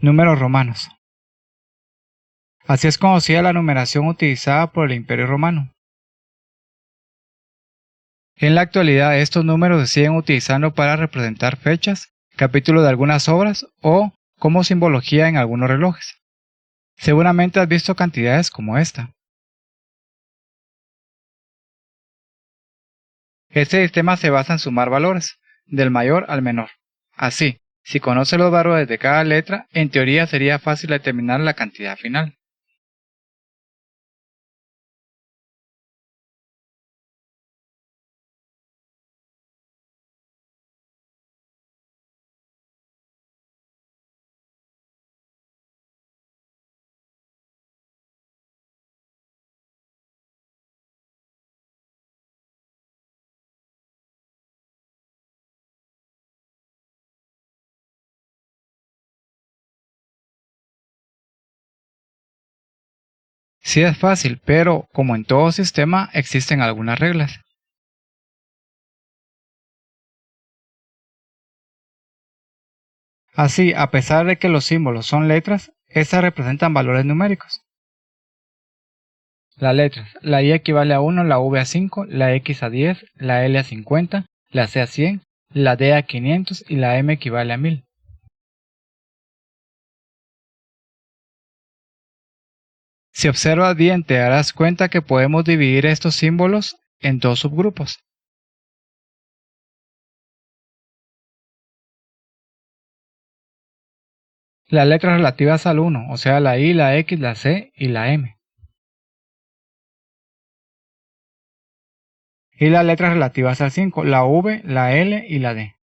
Números romanos. Así es conocida la numeración utilizada por el Imperio Romano. En la actualidad estos números se siguen utilizando para representar fechas, capítulos de algunas obras o como simbología en algunos relojes. Seguramente has visto cantidades como esta. Este sistema se basa en sumar valores, del mayor al menor. Así, si conoces los valores de cada letra, en teoría sería fácil determinar la cantidad final. Sí es fácil, pero como en todo sistema existen algunas reglas. Así, a pesar de que los símbolos son letras, estas representan valores numéricos. Las letras, la I equivale a 1, la V a 5, la X a 10, la L a 50, la C a 100, la D a 500 y la M equivale a 1000. Si observas bien te darás cuenta que podemos dividir estos símbolos en dos subgrupos. Las letras relativas al 1, o sea la I, la X, la C y la M. Y las letras relativas al 5, la V, la L y la D.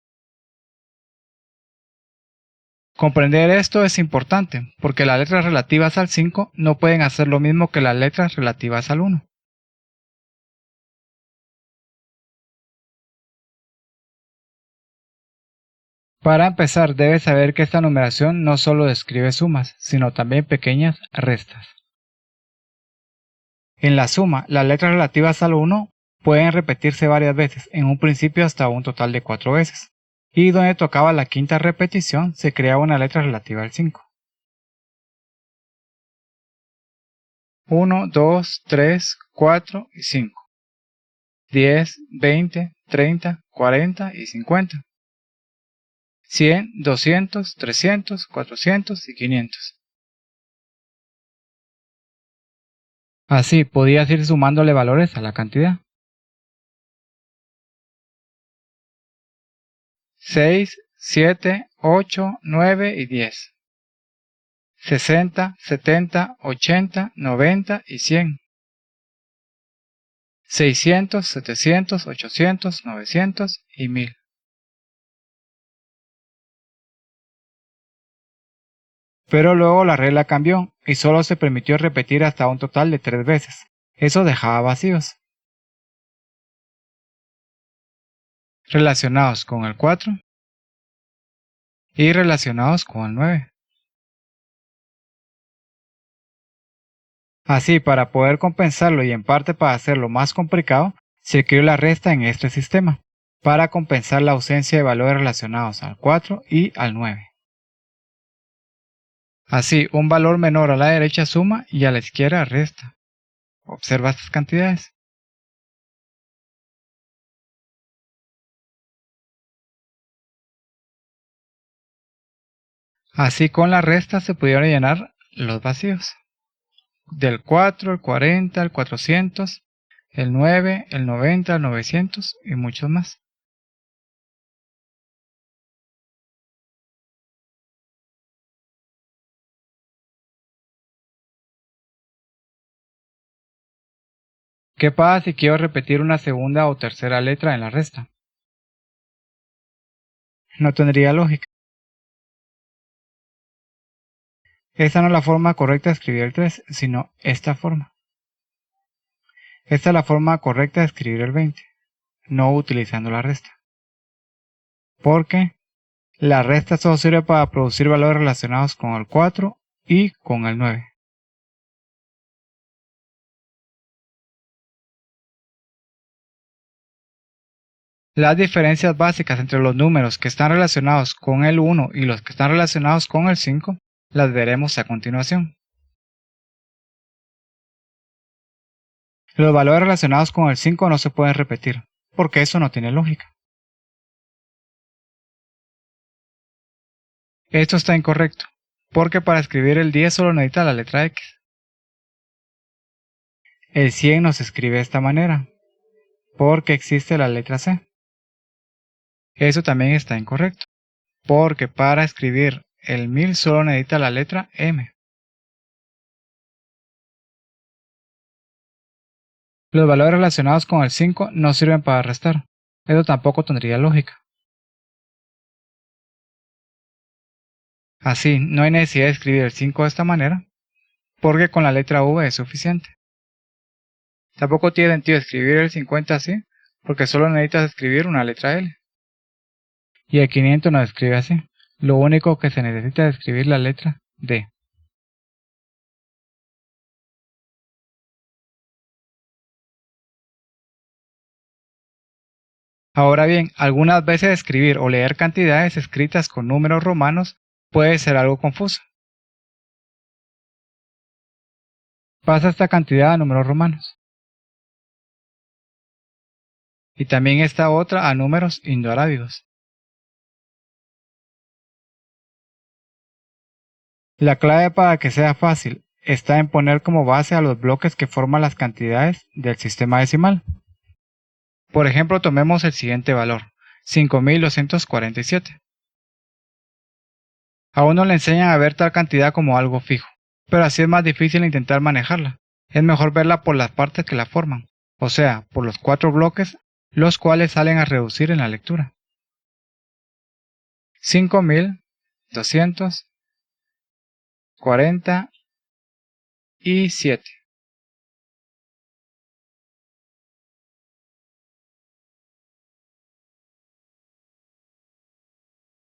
Comprender esto es importante, porque las letras relativas al 5 no pueden hacer lo mismo que las letras relativas al 1. Para empezar, debes saber que esta numeración no solo describe sumas, sino también pequeñas restas. En la suma, las letras relativas al 1 pueden repetirse varias veces, en un principio hasta un total de 4 veces. Y donde tocaba la quinta repetición, se creaba una letra relativa al 5. 1, 2, 3, 4 y 5. 10, 20, 30, 40 y 50. 100, 200, 300, 400 y 500. Así podías ir sumándole valores a la cantidad. 6, 7, 8, 9 y 10. 60, 70, 80, 90 y 100. 600, 700, 800, 900 y 1000. Pero luego la regla cambió y solo se permitió repetir hasta un total de 3 veces. Eso dejaba vacíos relacionados con el 4 y relacionados con el 9. Así, para poder compensarlo y en parte para hacerlo más complicado, se creó la resta en este sistema, para compensar la ausencia de valores relacionados al 4 y al 9. Así, un valor menor a la derecha suma y a la izquierda resta. Observa estas cantidades. Así con la resta se pudieron llenar los vacíos. Del 4, el 40, el 400, el 9, el 90, el 900 y muchos más. ¿Qué pasa si quiero repetir una segunda o tercera letra en la resta? No tendría lógica. Esta no es la forma correcta de escribir el 3, sino esta forma. Esta es la forma correcta de escribir el 20, no utilizando la resta. Porque la resta solo sirve para producir valores relacionados con el 4 y con el 9. Las diferencias básicas entre los números que están relacionados con el 1 y los que están relacionados con el 5 Las veremos a continuación. Los valores relacionados con el 5 no se pueden repetir, porque eso no tiene lógica. Esto está incorrecto, porque para escribir el 10 solo necesita la letra X. El 100 no se escribe de esta manera, porque existe la letra C. Eso también está incorrecto, porque para escribir el 1000 solo necesita la letra M. Los valores relacionados con el 5 no sirven para restar. Eso tampoco tendría lógica. Así, no hay necesidad de escribir el 5 de esta manera, porque con la letra V es suficiente. Tampoco tiene sentido escribir el 50 así, porque solo necesitas escribir una letra L. Y el 500 no se escribe así. Lo único que se necesita es escribir la letra D. Ahora bien, algunas veces escribir o leer cantidades escritas con números romanos puede ser algo confuso. Pasa esta cantidad a números romanos. Y también esta otra a números indoarábigos. La clave para que sea fácil está en poner como base a los bloques que forman las cantidades del sistema decimal. Por ejemplo, tomemos el siguiente valor, 5247. A uno le enseñan a ver tal cantidad como algo fijo, pero así es más difícil intentar manejarla. Es mejor verla por las partes que la forman, o sea, por los 4 bloques, los cuales salen a reducir en la lectura. 5247.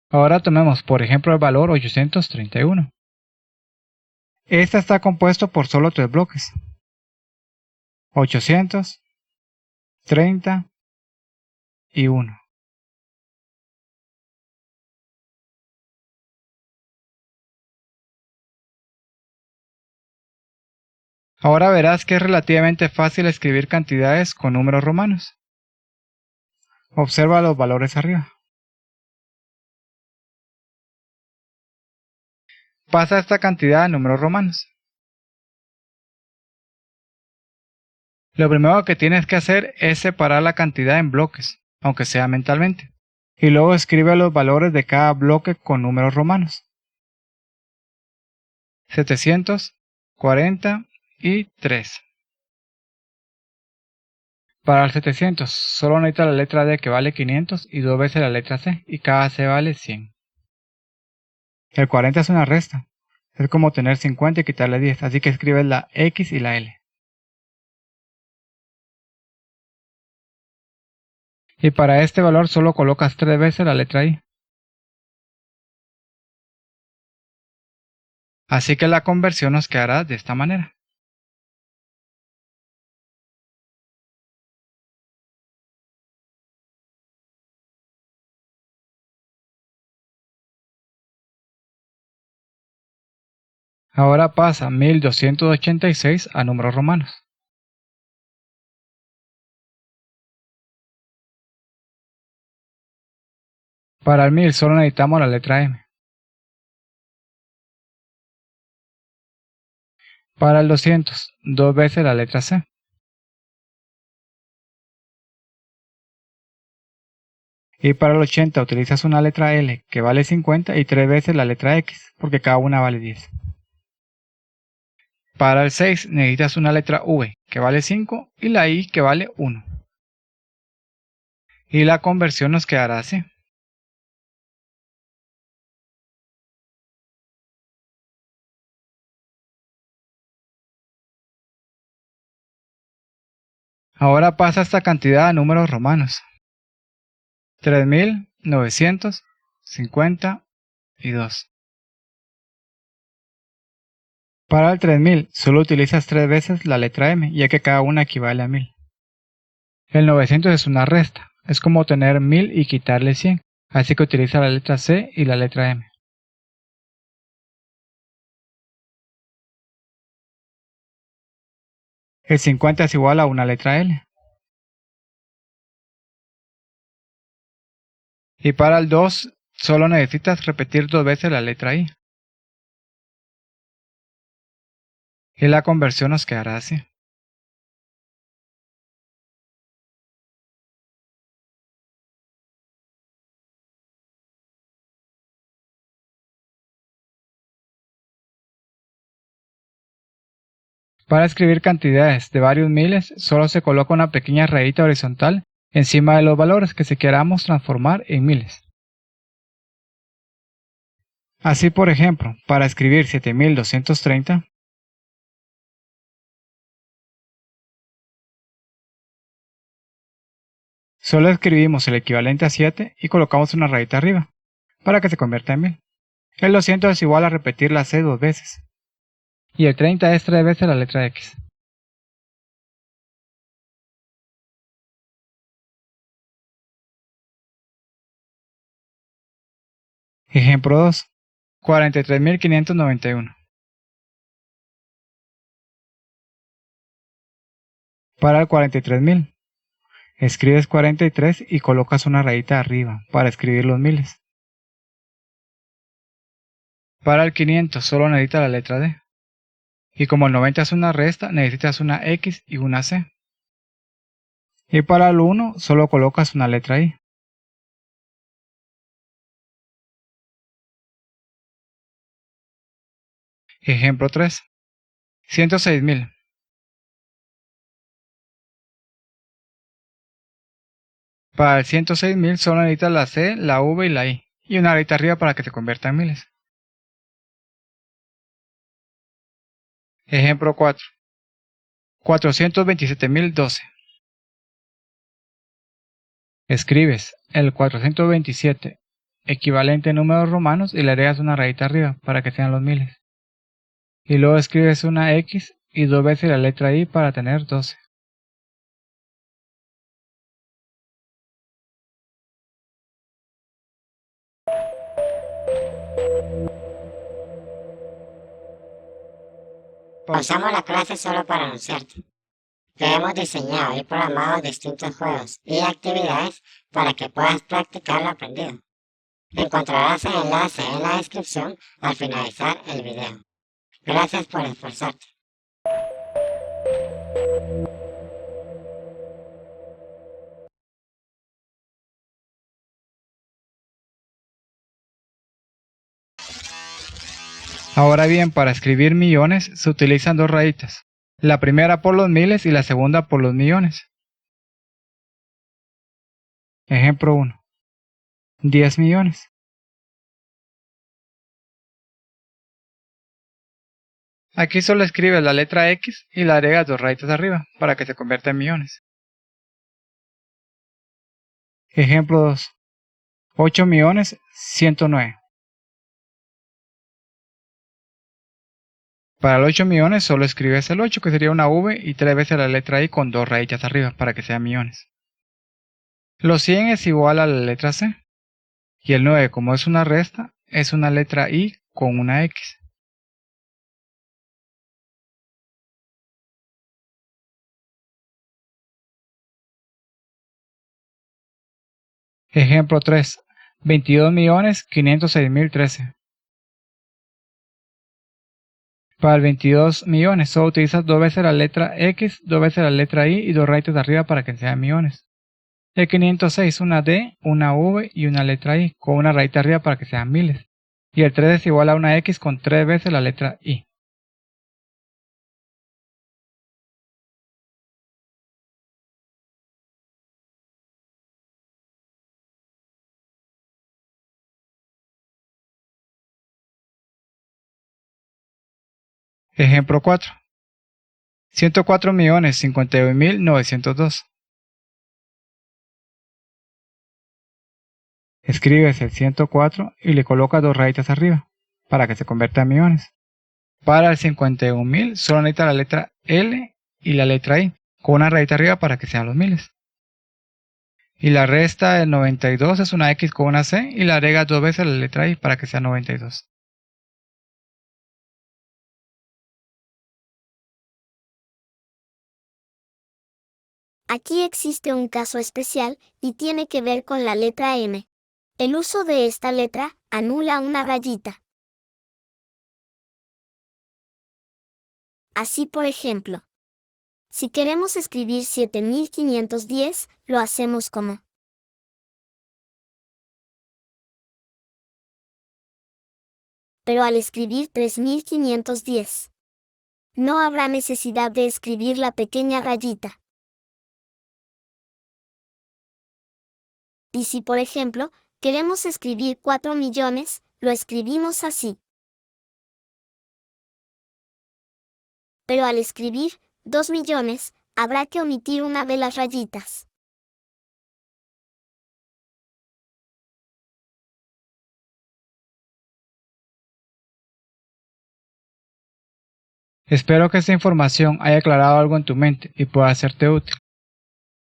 Ahora tomemos por ejemplo el valor 831. Esta está compuesto por solo 3 bloques. 800, 30 y 1. Ahora verás que es relativamente fácil escribir cantidades con números romanos. Observa los valores arriba. Pasa esta cantidad a números romanos. Lo primero que tienes que hacer es separar la cantidad en bloques, aunque sea mentalmente, y luego escribe los valores de cada bloque con números romanos. 743. Para el 700 solo necesita la letra D que vale 500 y 2 veces la letra C, y cada C vale 100. El 40 es una resta. Es como tener 50 y quitarle 10, así que escribes la X y la L. Y para este valor solo colocas 3 veces la letra I. Así que la conversión nos quedará de esta manera. Ahora pasa 1286 a números romanos. Para el 1000 solo necesitamos la letra M. Para el 200, 2 veces la letra C. Y para el 80 utilizas una letra L que vale 50 y 3 veces la letra X, porque cada una vale 10. Para el 6 necesitas una letra V que vale 5 y la I que vale 1. Y la conversión nos quedará así. Ahora pasa esta cantidad a números romanos. 3952. Para el 3000 solo utilizas 3 veces la letra M, ya que cada una equivale a 1000. El 900 es una resta, es como tener 1000 y quitarle 100, así que utiliza la letra C y la letra M. El 50 es igual a una letra L. Y para el 2, solo necesitas repetir 2 veces la letra I. Y la conversión nos quedará así. Para escribir cantidades de varios miles, solo se coloca una pequeña rayita horizontal encima de los valores que se queramos transformar en miles. Así, por ejemplo, para escribir 7230, solo escribimos el equivalente a 7 y colocamos una rayita arriba, para que se convierta en 1000. El 200 es igual a repetir la C 2 veces. Y el 30 es 3 veces la letra X. Ejemplo 2. 43.591. Para el 43.000, escribes 43 y colocas una rayita arriba para escribir los miles. Para el 500 solo necesitas la letra D. Y como el 90 es una resta, necesitas una X y una C. Y para el 1 solo colocas una letra I. Ejemplo 3. 106.000. Para el 106.000 solo necesitas la C, la V y la I. Y una rayita arriba para que se convierta en miles. Ejemplo 4. 427.012. Escribes el 427 equivalente en números romanos y le agregas una rayita arriba para que sean los miles. Y luego escribes una X y 2 veces la letra I para tener 12. Pausamos la clase solo para anunciarte que hemos diseñado y programado distintos juegos y actividades para que puedas practicar lo aprendido. Encontrarás el enlace en la descripción al finalizar el video. Gracias por esforzarte. Ahora bien, para escribir millones se utilizan dos rayitas. La primera por los miles y la segunda por los millones. Ejemplo 1. 10 millones. Aquí solo escribes la letra X y le agregas 2 rayitas arriba para que se convierta en millones. Ejemplo 2. 8.109.000. Para el 8 millones solo escribes el 8, que sería una V, y 3 veces la letra I con 2 rayitas arriba para que sean millones. Los 100 es igual a la letra C. Y el 9, como es una resta, es una letra I con una X. Ejemplo 3. 22.506.013. Para el 22 millones solo utilizas 2 veces la letra X, 2 veces la letra I y 2 rayitas de arriba para que sean millones. El 506 una D, una V y una letra I con una rayita arriba para que sean miles. Y el 3 es igual a una X con 3 veces la letra I. Ejemplo 4. 104.051.902. Escribes el 104 y le colocas 2 rayitas arriba para que se convierta en millones. Para el 51.000 solo necesita la letra L y la letra I con una rayita arriba para que sean los miles. Y la resta del 92 es una X con una C y le agregas 2 veces la letra I para que sea 92. Aquí existe un caso especial, y tiene que ver con la letra M. El uso de esta letra anula una rayita. Así por ejemplo, si queremos escribir 7510, lo hacemos como. Pero al escribir 3510, no habrá necesidad de escribir la pequeña rayita. Y si por ejemplo, queremos escribir 4 millones, lo escribimos así. Pero al escribir 2 millones, habrá que omitir una de las rayitas. Espero que esta información haya aclarado algo en tu mente y pueda serte útil.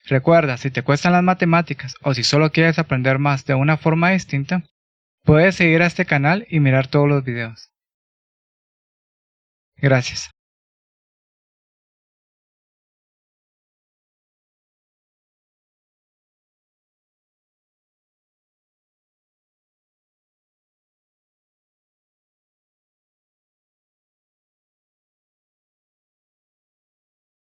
Recuerda, si te cuestan las matemáticas o si solo quieres aprender más de una forma distinta, puedes seguir a este canal y mirar todos los videos. Gracias.